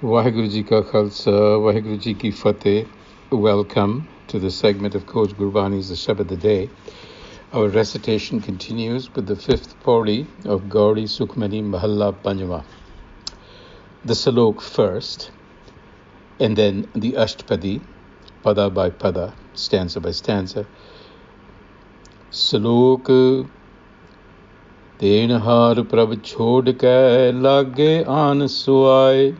Waheguru Ji Ka Khalsa, Waheguru Ji Ki Fateh. Welcome to the segment of Coach Gurbani's a-sabad-a-day. Our recitation continues with the fifth pauri of Gauri Sukhmani Mahalla Panjwa. The salok first, and then the ashtapadi, pada by pada, stanza by stanza. Salok Denahar Prabh Chhod ke lage aan suaye,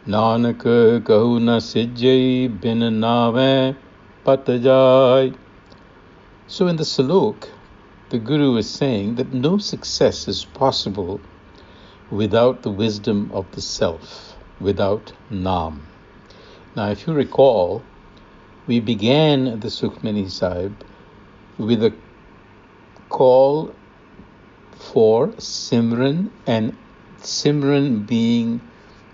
Nanak kahu na sijjai bin naave pat jai. So in the salok, the Guru is saying that no success is possible without the wisdom of the self, without Naam. Now, if you recall, we began the Sukhmani Sahib with a call for Simran, and Simran being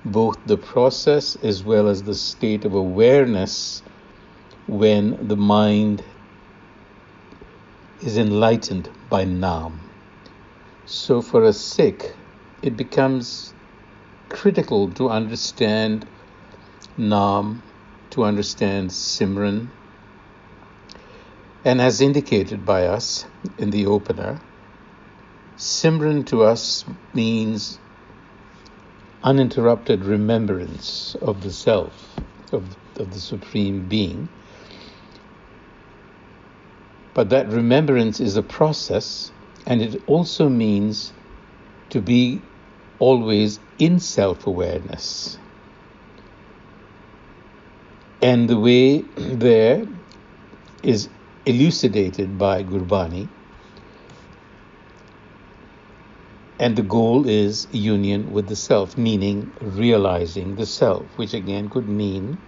both the process as well as the state of awareness when the mind is enlightened by Naam. So for a Sikh, it becomes critical to understand Naam, to understand Simran. And as indicated by us in the opener, Simran to us means uninterrupted remembrance of the self, of the Supreme Being. But that remembrance is a process, and it also means to be always in self-awareness. And the way there is elucidated by Gurbani, and the goal is union with the self, meaning realizing the self, which again could mean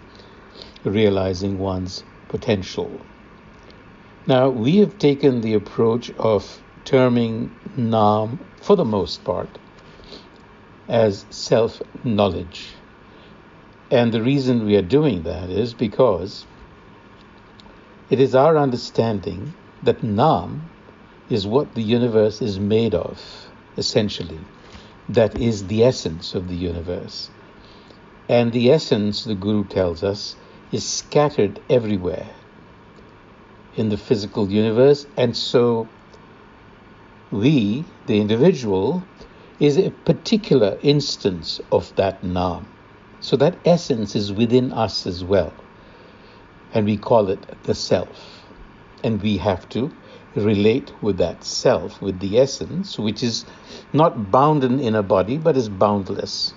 realizing one's potential. Now, we have taken the approach of terming Naam, for the most part, as self-knowledge. And the reason we are doing that is because it is our understanding that Naam is what the universe is made of, essentially. That is the essence of the universe. And the essence, the Guru tells us, is scattered everywhere in the physical universe. And so we, the individual, is a particular instance of that Naam. So that essence is within us as well. And we call it the self. And we have to relate with that self, with the essence, which is not bounded in a body, but is boundless.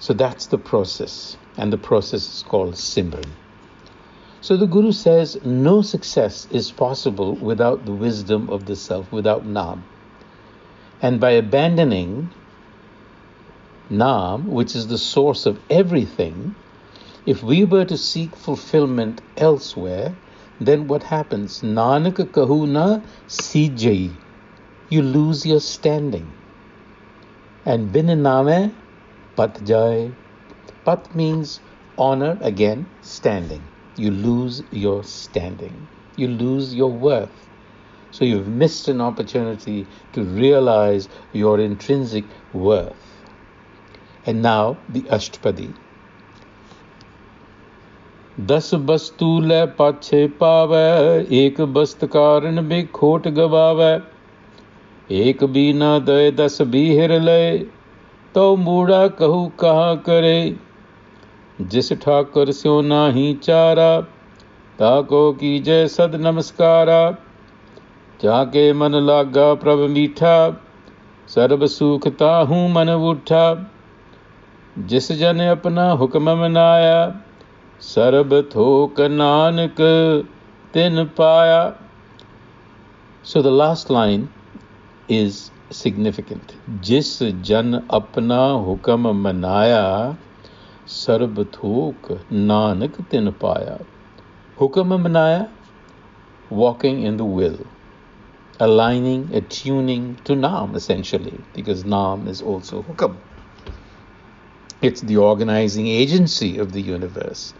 So that's the process. And the process is called Simran. So the Guru says no success is possible without the wisdom of the self, without Naam. And by abandoning Naam, which is the source of everything, if we were to seek fulfillment elsewhere, then what happens? Nanak kahu na sijjai. You lose your standing. And bin naame pat jai. Pat means honor, again, standing. You lose your standing. You lose your worth. So you've missed an opportunity to realize your intrinsic worth. And now the ashtapadi. दस वस्तु लै पाछे पावै, एक वस्त कारण बे खोट गवावै, एक बीना दय दस बीहिर लय, तो मूड़ा कहू कहा करे, जिस ठाकुर स्यो नाही चारा, ताको कीजै सद नमस्कारा, जाके मन लागा प्रभ मीठा, सर्ब सुख ताहू मन उठा, जिस जन अपना हुक्म मनाया, Sarab thok nanak tin paya. So the last line is significant. Jis jan apna hukam manaya, sarab thok nanak tin paya. Hukam manaya, walking in the will, aligning, attuning to Naam, essentially, because Naam is also hukam. It's the organizing agency of the universe.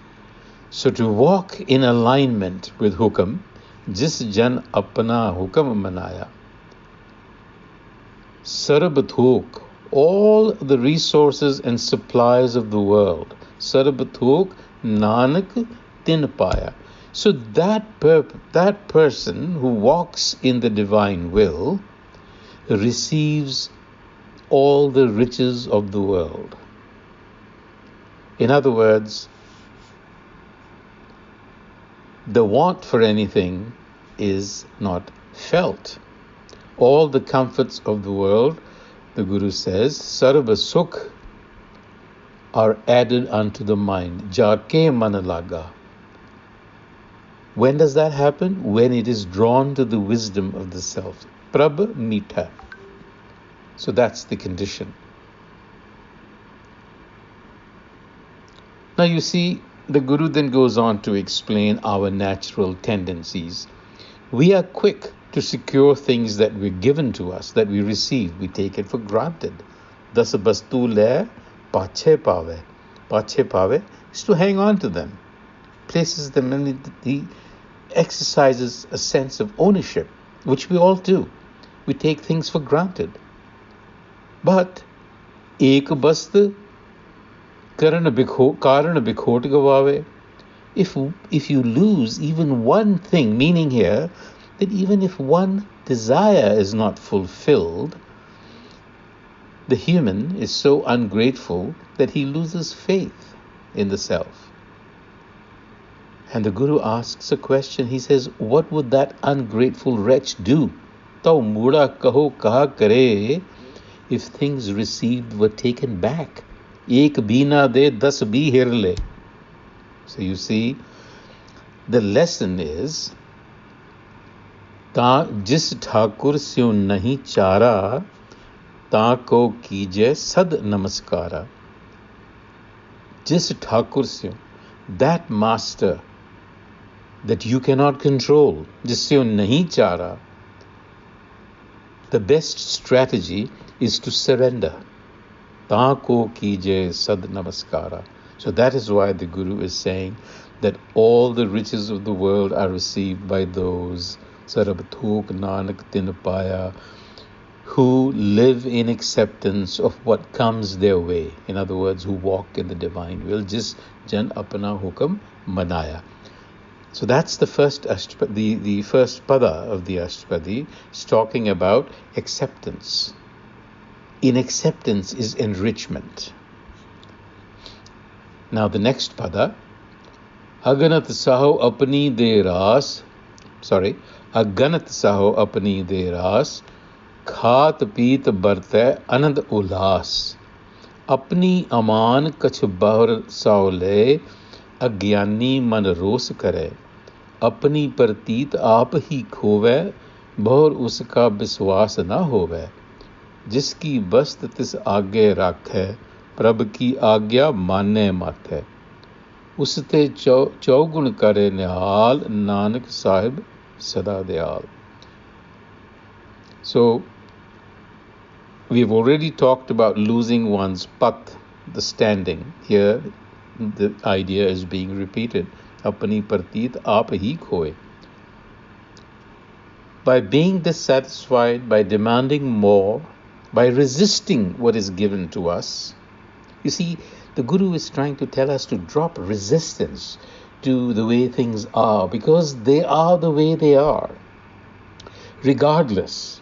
So to walk in alignment with hukam, jis jan apna hukam manaya, sarab thok all the resources and supplies of the world. Sarbathok Nanak tin paya. So that person who walks in the divine will receives all the riches of the world. In other words, the want for anything is not felt. All the comforts of the world, the Guru says, sarva sukh, are added unto the mind. Jake mana laga. When does that happen? When it is drawn to the wisdom of the self. Prabh meetha. So that's the condition. Now you see, the Guru then goes on to explain our natural tendencies. We are quick to secure things that were given to us, that we receive. We take it for granted. Das bastu le pache pave. Pache pave is to hang on to them, places them, and he exercises a sense of ownership, which we all do. We take things for granted. But ek bast karan bikhot gawave. If you lose even one thing, meaning here that even if one desire is not fulfilled, the human is so ungrateful that he loses faith in the self. And the Guru asks a question. He says, what would that ungrateful wretch do? Tau muda kaho kaha kare, if things received were taken back. Ek bina de das bhi hirle. So you see, the lesson is, jis Thakur स्यो नहीं चारा, ताको कीजे sad namaskara. Jis Thakur स्यो, that master that you cannot control, jisyo nahi chara, the best strategy is to surrender. Taako kije sad namaskara. So that is why the Guru is saying that all the riches of the world are received by those Sarabthok Nanak tin paya who live in acceptance of what comes their way. In other words, who walk in the divine will. Jis jan apna hukam manaya. So that's the first the first pada of the Ashtapadi. It's talking about acceptance. In acceptance is enrichment. Now the next pada, Aganat saho apni de ras, Aganat saho apni de ras, khat peet barte anand ulas, apni aman kach bahar saule, अज्ञानी मन रोस करे, अपनी प्रतीत आप ही खोवे, बहुर उसका विश्वास न होवे, जिसकी बस्त तिस आगे राखे, प्रभ की आज्ञा माने मत है, उसते चौगुण करे निहाल, नानक साहिब सदा Dayal. So we've already talked about losing one's path, the standing. Here the idea is being repeated. Apani partit aap hi khoye. By being dissatisfied, by demanding more, by resisting what is given to us. You see, the Guru is trying to tell us to drop resistance to the way things are, because they are the way they are, regardless.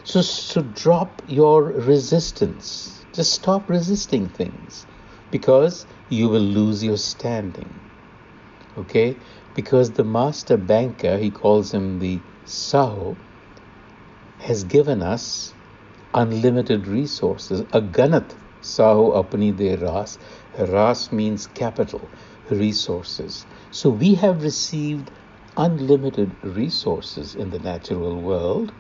So drop your resistance. Just stop resisting things, because you will lose your standing. Okay? Because the master banker, he calls him the Saho, has given us unlimited resources. Aganat Saho apni de ras. Ras means capital, resources. So we have received unlimited resources in the natural world,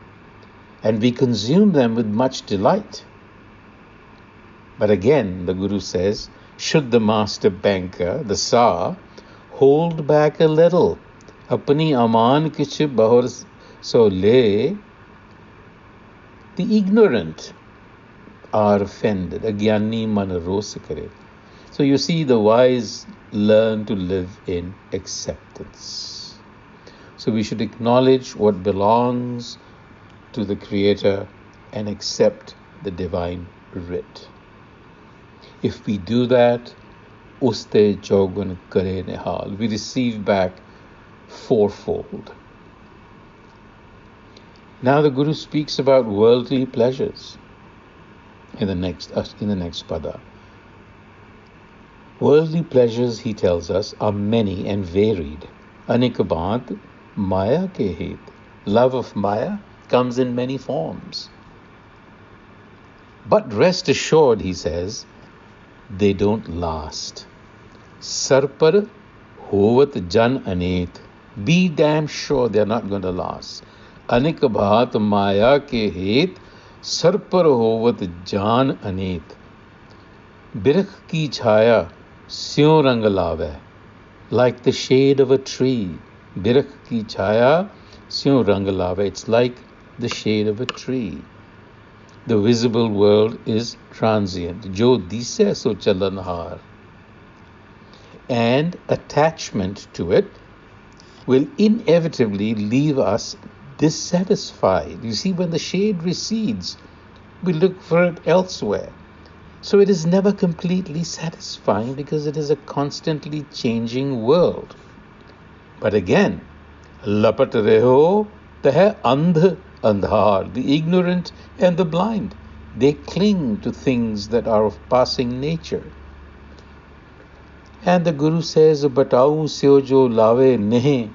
and we consume them with much delight. But again, the Guru says, should the master banker, the Sa, hold back a little, apni aman kich bahur so le, the ignorant are offended. Agyani man ros kare. So you see, the wise learn to live in acceptance. So we should acknowledge what belongs to the Creator and accept the divine writ. If we do that, uste chogun kare nihal, we receive back fourfold. Now the Guru speaks about worldly pleasures in the next pada. Worldly pleasures, he tells us, are many and varied. Anikabad maya ke het. Love of maya comes in many forms. But rest assured, he says, they don't last. Sarpar hovat jan anet. Be damn sure they're not going to last. Anik bhat maya ke het, sarpar hovat jan anet. Birkh ki chhaya syon rang lave. Like the shade of a tree. Birkh ki chhaya syon rang lave. It's like the shade of a tree. The visible world is transient. Jo dise so chalanhar. And attachment to it will inevitably leave us dissatisfied. You see, when the shade recedes, we look for it elsewhere. So it is never completely satisfying because it is a constantly changing world. But again, lapat reho teh andh andhar, the ignorant and the blind. They cling to things that are of passing nature. And the Guru says, Batau syo jo lave nehe,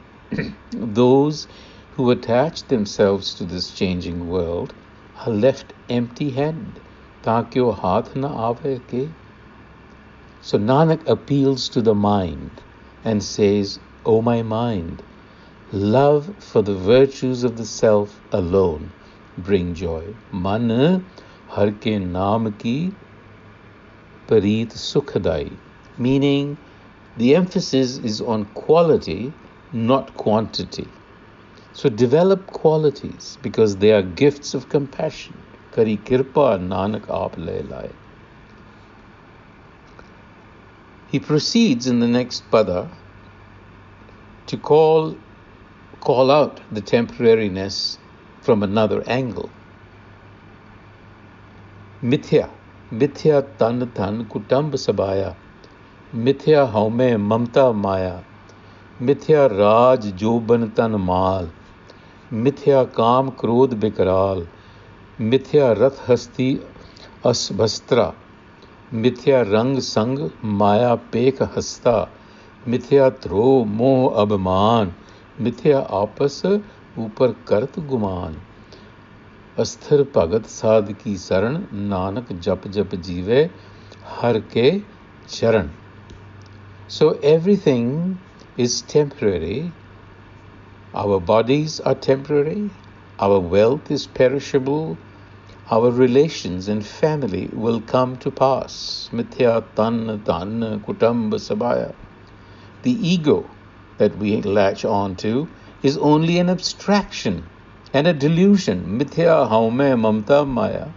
those who attach themselves to this changing world are left empty-handed. Takyo haath na aave ke. So Nanak appeals to the mind and says, O my mind, love for the virtues of the self alone bring joy. Man har ke naam ki pareet sukhadai. Meaning, the emphasis is on quality, not quantity. So develop qualities because they are gifts of compassion. Kari kirpa Nanak aap le laye. He proceeds in the next pada to call out the temporariness from another angle. Mithya tan kutamb sabaya. Mithya haume mamta maya. Mithya raj joban tan mal. Mithya kaam krodh bikaral. Mithya rath hasti asbastra. Mithya rang sang maya pek hasta. Mithya thro moh abman. Mithya apas upar kart guman. Asthir bhagat sadh ki saran. Nanak jap jive har ke charan. So everything is temporary. Our bodies are temporary. Our wealth is perishable. Our relations and family will come to pass. Mithya tan kutamb sabaya. The ego that we latch on to is only an abstraction and a delusion. Mithya haume mamta maya.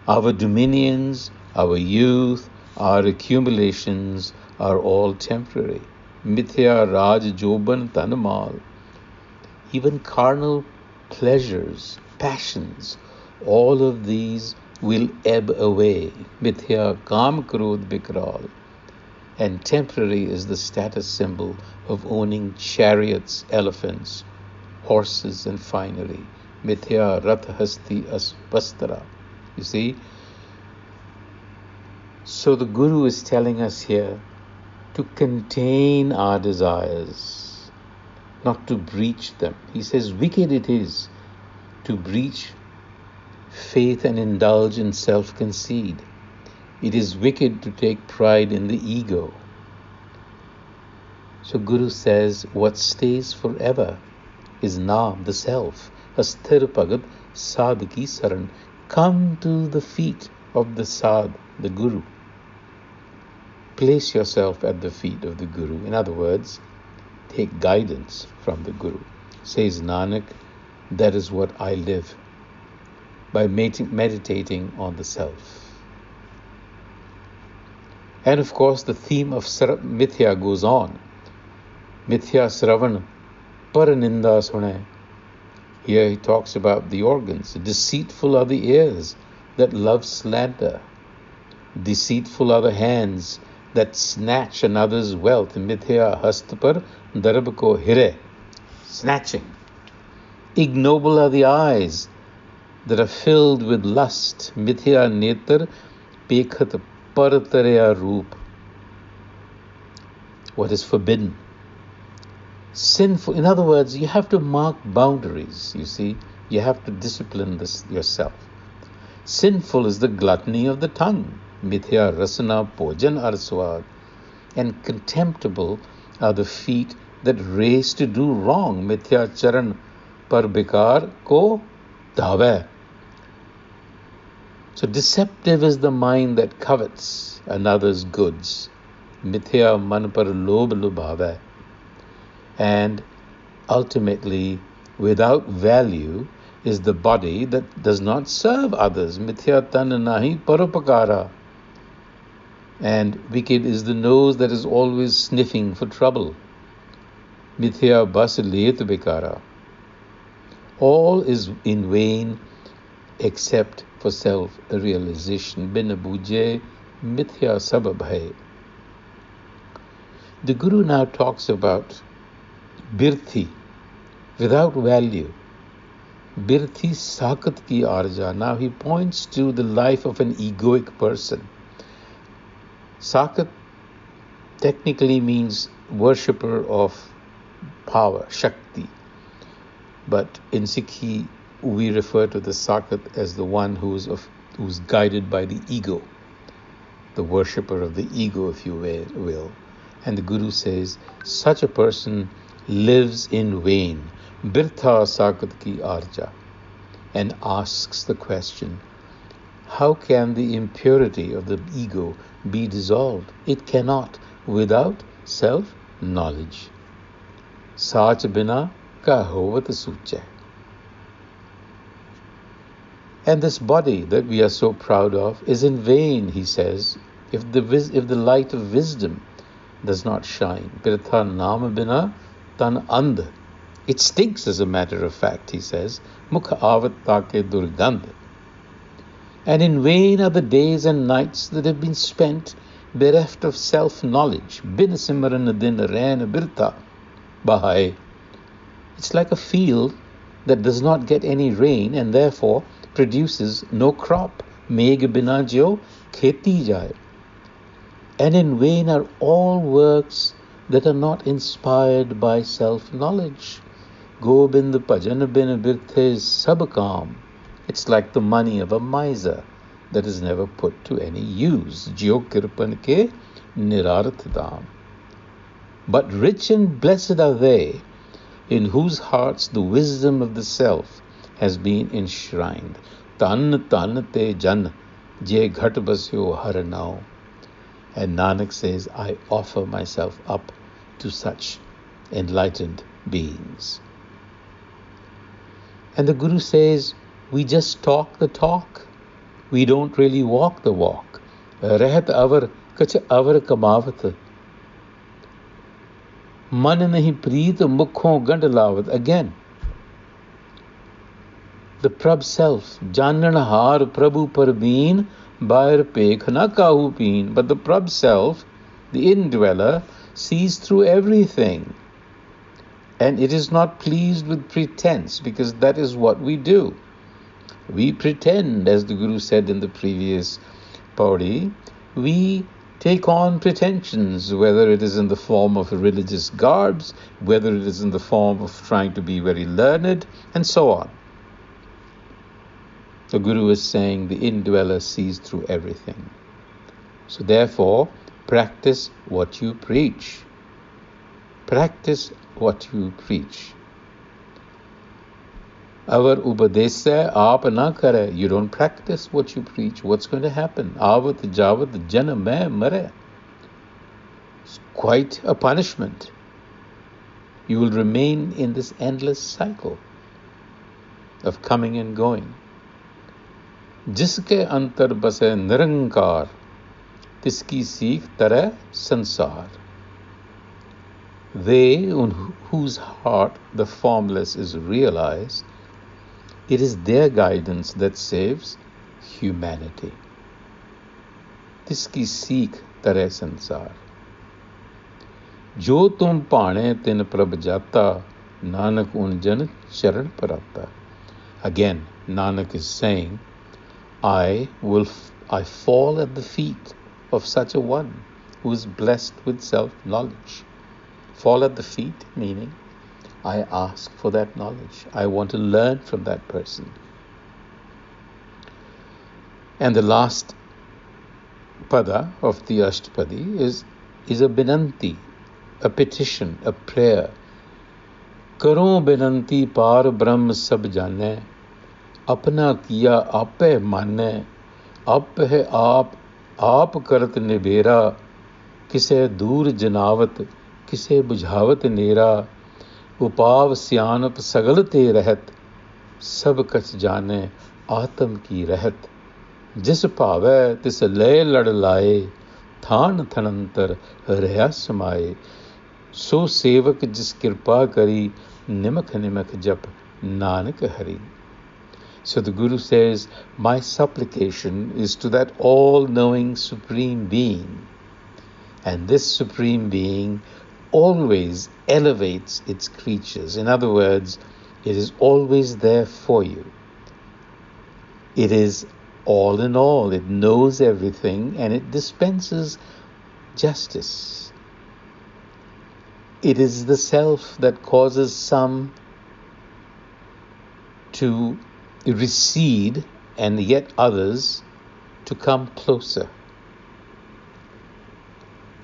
Our dominions, our youth, our accumulations are all temporary. Mithya raj joban tanamal. Even carnal pleasures, passions, all of these will ebb away. Mithya kaam krodh bikral. And temporary is the status symbol of owning chariots, elephants, horses, and finery. Mithya rath hasti asvastara. You see? So the Guru is telling us here to contain our desires, not to breach them. He says, wicked it is to breach faith and indulge in self-conceit. It is wicked to take pride in the ego. So Guru says, what stays forever is Naam, the self. Asthir Bhagat Sadh ki saran. Come to the feet of the Sadh, the Guru. Place yourself at the feet of the Guru. In other words, take guidance from the Guru. Says Nanak, that is what I live, by meditating on the self. And of course, the theme of Mithya goes on. Mithya Sravan Paraninda Sune. Here he talks about the organs. Deceitful are the ears that love slander. Deceitful are the hands that snatch another's wealth. Mithya hastapar darab ko hire. Snatching. Ignoble are the eyes that are filled with lust. Mithya netar pekhat partarya roop. What is forbidden. Sinful, in other words, you have to mark boundaries, you see. You have to discipline this yourself. Sinful is the gluttony of the tongue. Mithya rasana pojan arswad. And contemptible are the feet that race to do wrong. Mithya charan par bikar ko dhave. So deceptive is the mind that covets another's goods. Mithya man par lobh lubhave. And ultimately, without value is the body that does not serve others. Mithya tan nahi paropakara. And wicked is the nose that is always sniffing for trouble. Mithya bas let bikara. All is in vain except for self-realization. Bin bujhe mithya sabad-a-day. The Guru now talks about birthi, without value. Birthi sakat ki arja. Now he points to the life of an egoic person. Sakat technically means worshipper of power, Shakti. But in Sikhi, we refer to the Sakat as the one who's guided by the ego, the worshipper of the ego, if you will. And the Guru says, such a person lives in vain. Birtha Sakat ki arja. And asks the question, how can the impurity of the ego be dissolved? It cannot without self-knowledge. Sach bina kahovat suche. And this body that we are so proud of is in vain, he says, if the light of wisdom does not shine. Birtha naam bina tan and. It stinks, as a matter of fact, he says. Mukha avat take durgandh. And in vain are the days and nights that have been spent bereft of self-knowledge. Bin simran din rain birtha bahai. It's like a field that does not get any rain and therefore produces no crop. Megh bina jo kheti jai. And in vain are all works that are not inspired by self-knowledge. Gobind bhajan bin birthe sab kaam. It's like the money of a miser that is never put to any use. Jio kirpan ke nirarth dam. But rich and blessed are they in whose hearts the wisdom of the self has been enshrined. Tan tan te jan je ghat basyo har nao. And Nanak says, I offer myself up to such enlightened beings. And the Guru says, we just talk the talk. We don't really walk the walk. Rehat avar kach avar kamavat. Man nahi preet mukho gand lavat. Again, the Prabh self, Denahar Prabh Chhod, Bair pekh na kahu peen. But the Prabh self, the indweller, sees through everything. And it is not pleased with pretense, because that is what we do. We pretend, as the Guru said in the previous pauri, we take on pretensions, whether it is in the form of religious garbs, whether it is in the form of trying to be very learned, and so on. The Guru is saying the indweller sees through everything. So therefore, practice what you preach. Practice what you preach. Avar ubadesya aap na kare. You don't practice what you preach. What's going to happen? Avat javat jana mein mare. It's quite a punishment. You will remain in this endless cycle of coming and going. Jiske antar base nirankar, tiski seekh tare sansar. They in whose heart the formless is realized, it is their guidance that saves humanity. तिसकी सीख तरह संसार, जो तुम पाणे तिन प्रभ जाता, Nanak un jan charan parata. Again, Nanak is saying, I fall at the feet of such a one who is blessed with self-knowledge. Fall at the feet, meaning I ask for that knowledge. I want to learn from that person. And the last pada of the Ashtapadi is a binanti, a petition, a prayer. Karo binanti par brahm sab jane, apna kiya ape mane, ap hai aap karat nibera, kise dur janawat, kise bujhavat nera, upav syanap sagal te rahat, sab kach jane, atam ki rahat. जिस भावै तिस लय लड़ लाए, थान थनंतर रहा समाए, सो सेवक जिस कृपा करी, निमख निमख जप Nanak Hari. So the Guru says, my supplication is to that all-knowing Supreme Being. And this Supreme Being always elevates its creatures. In other words, it is always there for you. It is all in all. It knows everything and it dispenses justice. It is the self that causes some to recede and yet others to come closer.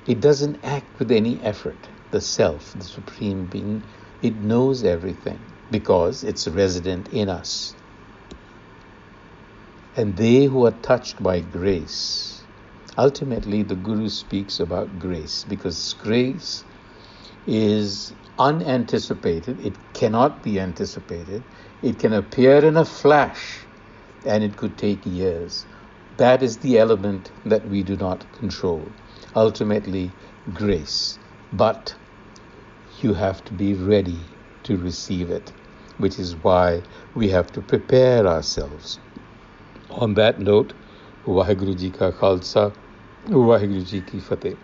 It doesn't act with any effort. The self, the Supreme Being, it knows everything because it's resident in us. And they who are touched by grace, ultimately the Guru speaks about grace because grace is unanticipated. It cannot be anticipated. It can appear in a flash and it could take years. That is the element that we do not control. Ultimately, grace. But you have to be ready to receive it, which is why we have to prepare ourselves. On that note, Vaheguru Ji Ka Khalsa, Vaheguru Ji Ki Fateh.